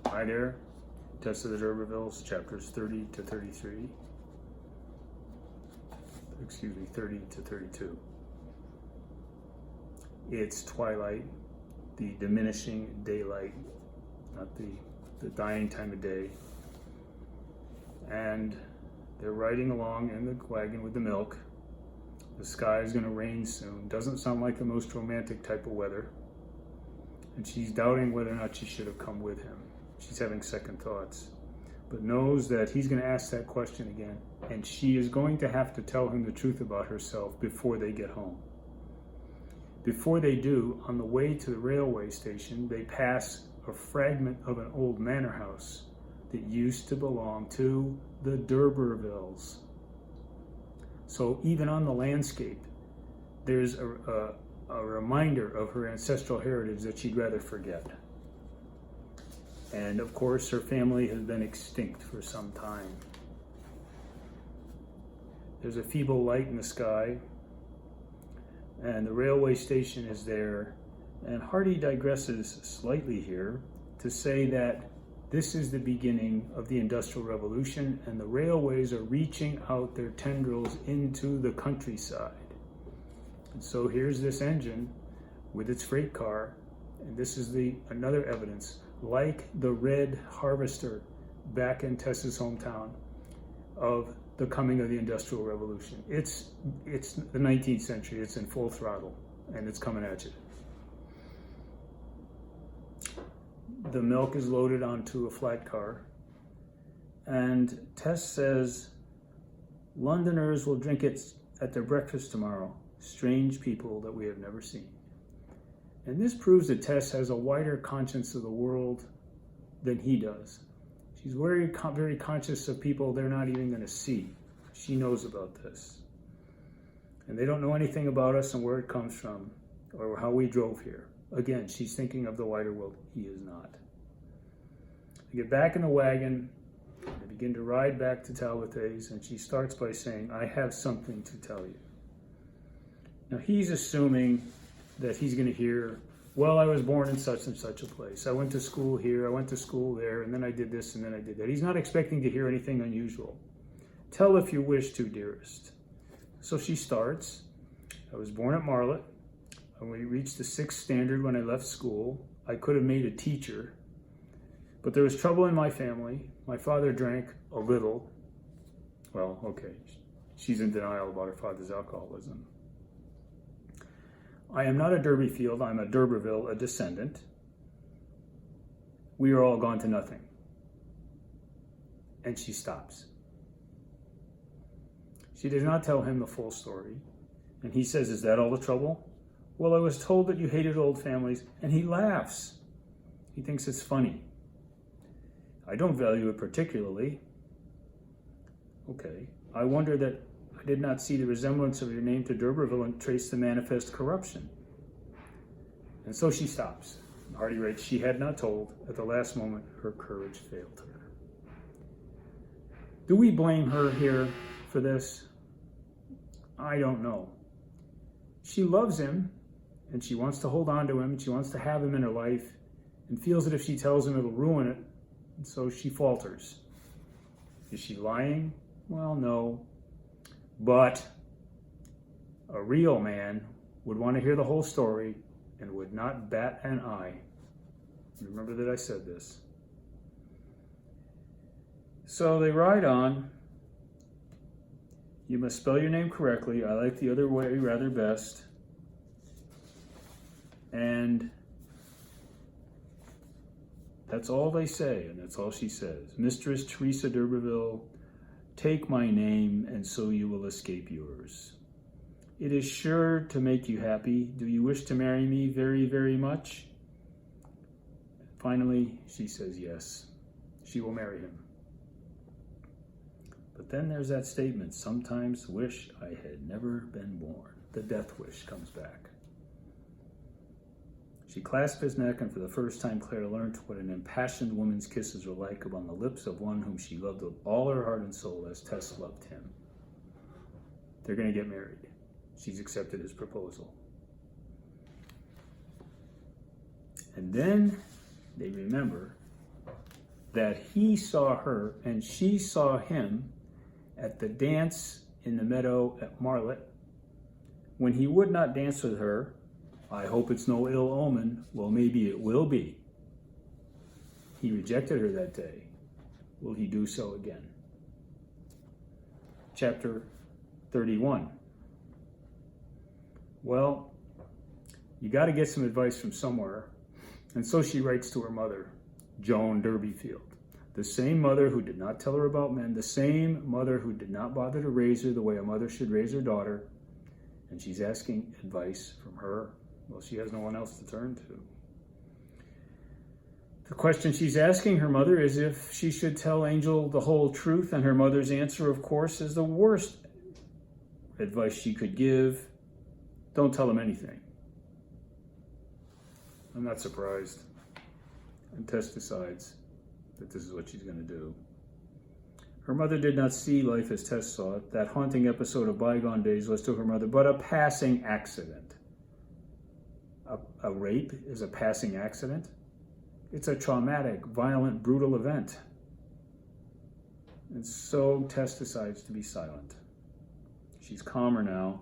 Hi there, Tess of the D'Urbervilles, chapters 30 to 33. 30 to 32. It's twilight, the diminishing daylight, not the dying time of day. And they're riding along in the wagon with the milk. The sky is going to rain soon. Doesn't sound like the most romantic type of weather. And she's doubting whether or not she should have come with him. She's having second thoughts, but knows that he's going to ask that question again, and she is going to have to tell him the truth about herself before they get home. Before they do, on the way to the railway station, they pass a fragment of an old manor house that used to belong to the D'Urbervilles. So even on the landscape, there's a reminder of her ancestral heritage that she'd rather forget. And of course, her family has been extinct for some time. There's a feeble light in the sky, and the railway station is there. And Hardy digresses slightly here to say that this is the beginning of the Industrial Revolution, and the railways are reaching out their tendrils into the countryside. And so here's this engine with its freight car, and this is another evidence, like the red harvester back in Tess's hometown, of the coming of the Industrial Revolution. It's the 19th century, it's in full throttle, and it's coming at you. The milk is loaded onto a flat car, and Tess says, Londoners will drink it at their breakfast tomorrow, strange people that we have never seen. And this proves that Tess has a wider conscience of the world than he does. She's very conscious of people they're not even going to see. She knows about this. And they don't know anything about us and where it comes from or how we drove here. Again, she's thinking of the wider world. He is not. They get back in the wagon. They begin to ride back to Talbot's, and she starts by saying, I have something to tell you. Now, he's assuming that he's going to hear, well, I was born in such and such a place. I went to school here, I went to school there, and then I did this, and then I did that. He's not expecting to hear anything unusual. Tell if you wish to, dearest. So she starts. I was born at Marlett. When we reached the 6th standard when I left school, I could have made a teacher. But there was trouble in my family. My father drank a little. Well, okay, she's in denial about her father's alcoholism. I am not a D'Urberfield, I'm a D'Urberville, a descendant. We are all gone to nothing. And she stops. She does not tell him the full story. And he says, is that all the trouble? Well, I was told that you hated old families, and he laughs. He thinks it's funny. I don't value it particularly. Okay, I wonder that I did not see the resemblance of your name to D'Urberville and trace the manifest corruption. And so she stops. Hardy writes, she had not told. At the last moment, her courage failed her. Do we blame her here for this? I don't know. She loves him, and she wants to hold on to him, and she wants to have him in her life, and feels that if she tells him, it'll ruin it, and so she falters. Is she lying? Well, no. But a real man would want to hear the whole story and would not bat an eye. Remember that I said this. So they ride on. You must spell your name correctly. I like the other way rather best. And that's all they say, and that's all she says. Mistress Teresa D'Urberville, take my name, and so you will escape yours. It is sure to make you happy. Do you wish to marry me very, very much? Finally, she says yes. She will marry him. But then there's that statement, sometimes wish I had never been born. The death wish comes back. She clasped his neck, and for the first time Claire learned what an impassioned woman's kisses were like upon the lips of one whom she loved with all her heart and soul as Tess loved him. They're going to get married. She's accepted his proposal. And then they remember that he saw her and she saw him at the dance in the meadow at Marlet. When he would not dance with her, I hope it's no ill omen. Well, maybe it will be. He rejected her that day. Will he do so again? Chapter 31. Well, you got to get some advice from somewhere. And so she writes to her mother, Joan Durbeyfield, the same mother who did not tell her about men, the same mother who did not bother to raise her the way a mother should raise her daughter. And she's asking advice from her. Well, she has no one else to turn to. The question she's asking her mother is if she should tell Angel the whole truth, and her mother's answer, of course, is the worst advice she could give. Don't tell him anything. I'm not surprised. And Tess decides that this is what she's going to do. Her mother did not see life as Tess saw it. That haunting episode of bygone days was to her mother but a passing accident. A rape is a passing accident. It's a traumatic, violent, brutal event. And so Tess decides to be silent. She's calmer now.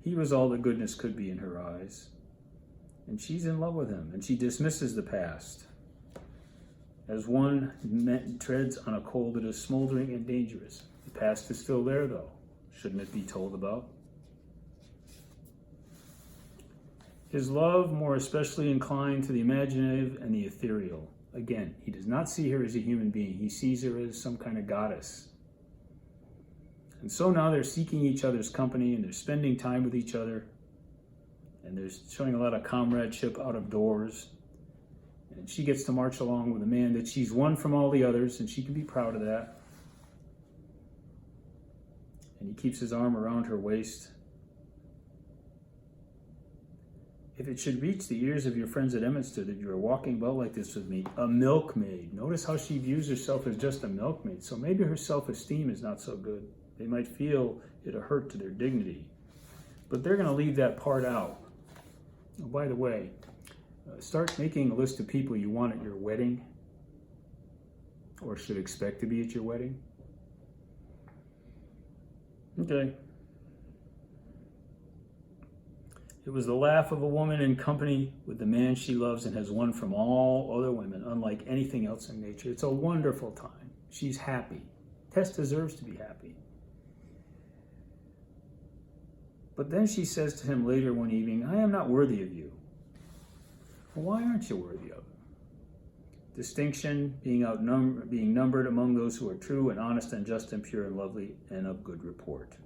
He was all that goodness could be in her eyes. And she's in love with him, and she dismisses the past. As one treads on a coal that is smoldering and dangerous. The past is still there, though. Shouldn't it be told about? His love, more especially inclined to the imaginative and the ethereal. Again, he does not see her as a human being. He sees her as some kind of goddess. And so now they're seeking each other's company, and they're spending time with each other. And they're showing a lot of comradeship out of doors. And she gets to march along with a man that she's won from all the others, and she can be proud of that. And he keeps his arm around her waist. If it should reach the ears of your friends at Emminster that you are walking about like this with me, a milkmaid. Notice how she views herself as just a milkmaid. So maybe her self-esteem is not so good. They might feel it a hurt to their dignity. But they're going to leave that part out. Oh, by the way, start making a list of people you want at your wedding or should expect to be at your wedding. Okay. It was the laugh of a woman in company with the man she loves and has won from all other women, unlike anything else in nature. It's a wonderful time. She's happy. Tess deserves to be happy. But then she says to him later one evening, I am not worthy of you. Well, why aren't you worthy of it? Distinction, being numbered among those who are true and honest and just and pure and lovely and of good report.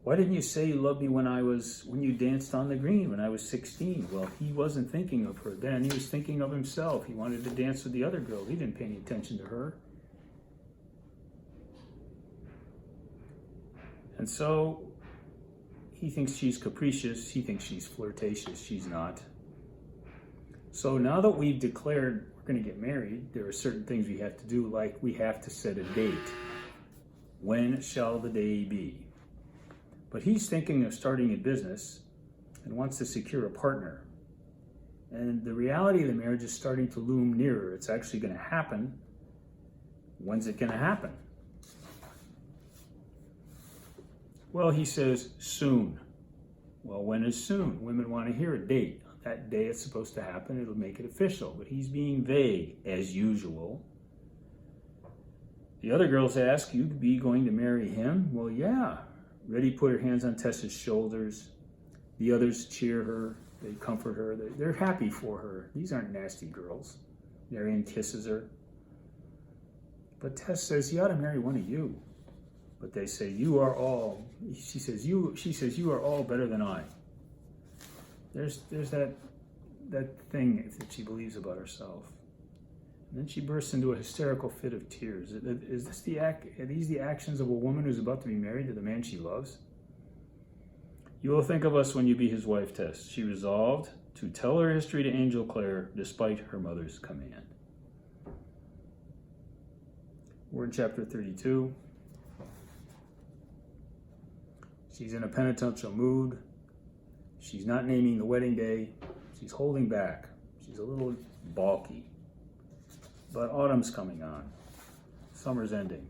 Why didn't you say you loved me when you danced on the green when I was 16? Well, he wasn't thinking of her then. He was thinking of himself. He wanted to dance with the other girl. He didn't pay any attention to her. And so he thinks she's capricious. He thinks she's flirtatious. She's not. So now that we've declared we're going to get married, there are certain things we have to do, like we have to set a date. When shall the day be? But he's thinking of starting a business and wants to secure a partner. And the reality of the marriage is starting to loom nearer. It's actually going to happen. When's it going to happen? Well, he says soon. Well, when is soon? Women want to hear a date. That day it's supposed to happen. It'll make it official. But he's being vague, as usual. The other girls ask, you be going to marry him? Well, yeah. Reddy put her hands on Tess's shoulders. The others cheer her. They comfort her. They're happy for her. These aren't nasty girls. Marion kisses her. But Tess says, he ought to marry one of you. But they say, you are all, she says, you are all better than I. There's that thing that she believes about herself. And then she bursts into a hysterical fit of tears. Are these the actions of a woman who's about to be married to the man she loves? You will think of us when you be his wife, Tess. She resolved to tell her history to Angel Clare despite her mother's command. We're in chapter 32. She's in a penitential mood. She's not naming the wedding day. She's holding back. She's a little balky. But autumn's coming on. Summer's ending.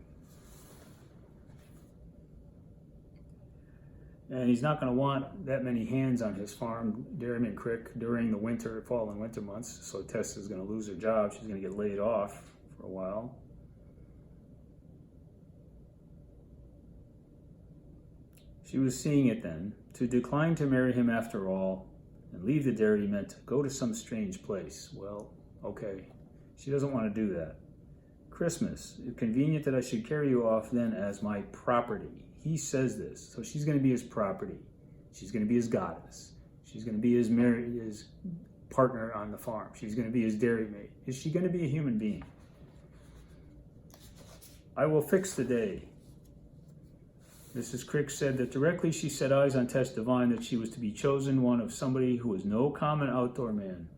And he's not going to want that many hands on his farm, Dairyman Creek, during the fall and winter months. So Tess is going to lose her job. She's going to get laid off for a while. She was seeing it then. To decline to marry him after all and leave the dairy meant to go to some strange place. Well, okay. She doesn't want to do that. Christmas. Convenient that I should carry you off then as my property. He says this. So she's going to be his property. She's going to be his goddess. She's going to be his partner on the farm. She's going to be his dairy maid. Is she going to be a human being? I will fix the day. Mrs. Crick said that directly she set eyes on Tess Devine that she was to be chosen one of somebody who was no common outdoor man.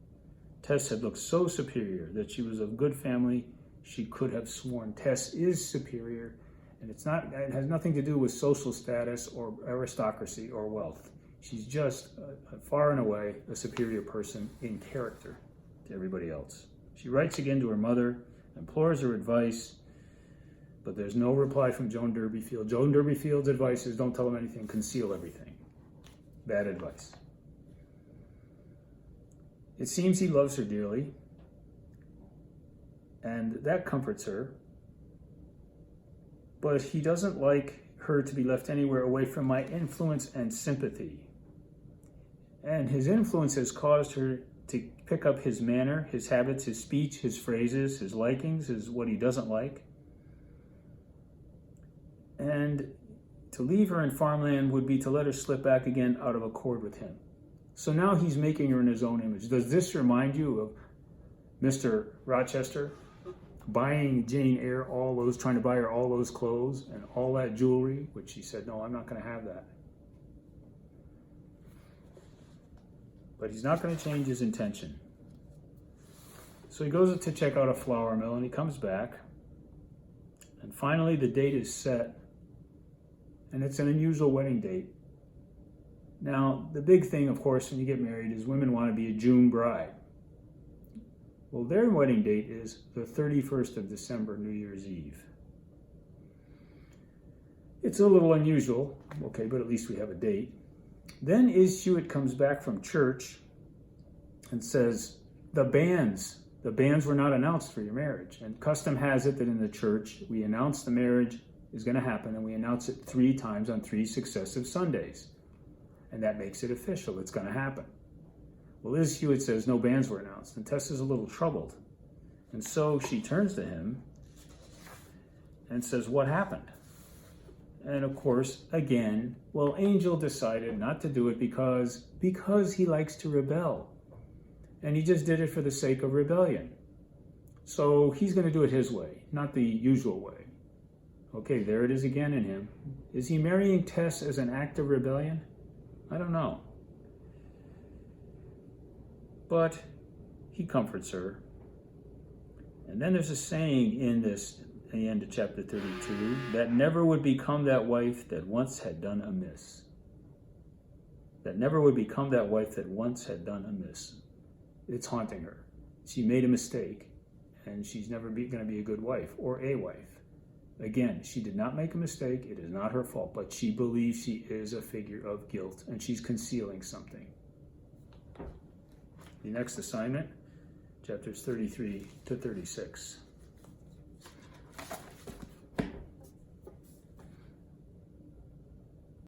Tess had looked so superior that she was of good family. She could have sworn Tess is superior, and it has nothing to do with social status or aristocracy or wealth. She's just far and away a superior person in character to everybody else. She writes again to her mother, implores her advice, but there's no reply from Joan Durbeyfield. Joan Durbeyfield's advice is don't tell him anything, conceal everything. Bad advice. It seems he loves her dearly, and that comforts her, but he doesn't like her to be left anywhere away from my influence and sympathy. And his influence has caused her to pick up his manner, his habits, his speech, his phrases, his likings, what he doesn't like. And to leave her in farmland would be to let her slip back again out of accord with him. So now he's making her in his own image. Does this remind you of Mr. Rochester buying Jane Eyre trying to buy her all those clothes and all that jewelry, which she said, no, I'm not going to have that. But he's not going to change his intention. So he goes to check out a flour mill and he comes back. And finally the date is set. And it's an unusual wedding date. Now, the big thing, of course, when you get married is women want to be a June bride. Well, their wedding date is the 31st of December, New Year's Eve. It's a little unusual, okay, but at least we have a date. Then Is Hewitt comes back from church and says, the bands were not announced for your marriage. And custom has it that in the church, we announce the marriage is going to happen, and we announce it 3 times on 3 successive Sundays. And that makes it official. It's going to happen. Well, Is Hewitt says no bands were announced, and Tess is a little troubled. And so she turns to him and says, what happened? And of course, again, well, Angel decided not to do it because he likes to rebel. And he just did it for the sake of rebellion. So he's going to do it his way, not the usual way. Okay, there it is again in him. Is he marrying Tess as an act of rebellion? I don't know. But he comforts her. And then there's a saying in the end of chapter 32, that never would become that wife that once had done amiss. That never would become that wife that once had done amiss. It's haunting her. She made a mistake, and she's never going to be a good wife or a wife. Again, she did not make a mistake. It is not her fault, but she believes she is a figure of guilt, and she's concealing something. The next assignment, chapters 33 to 36.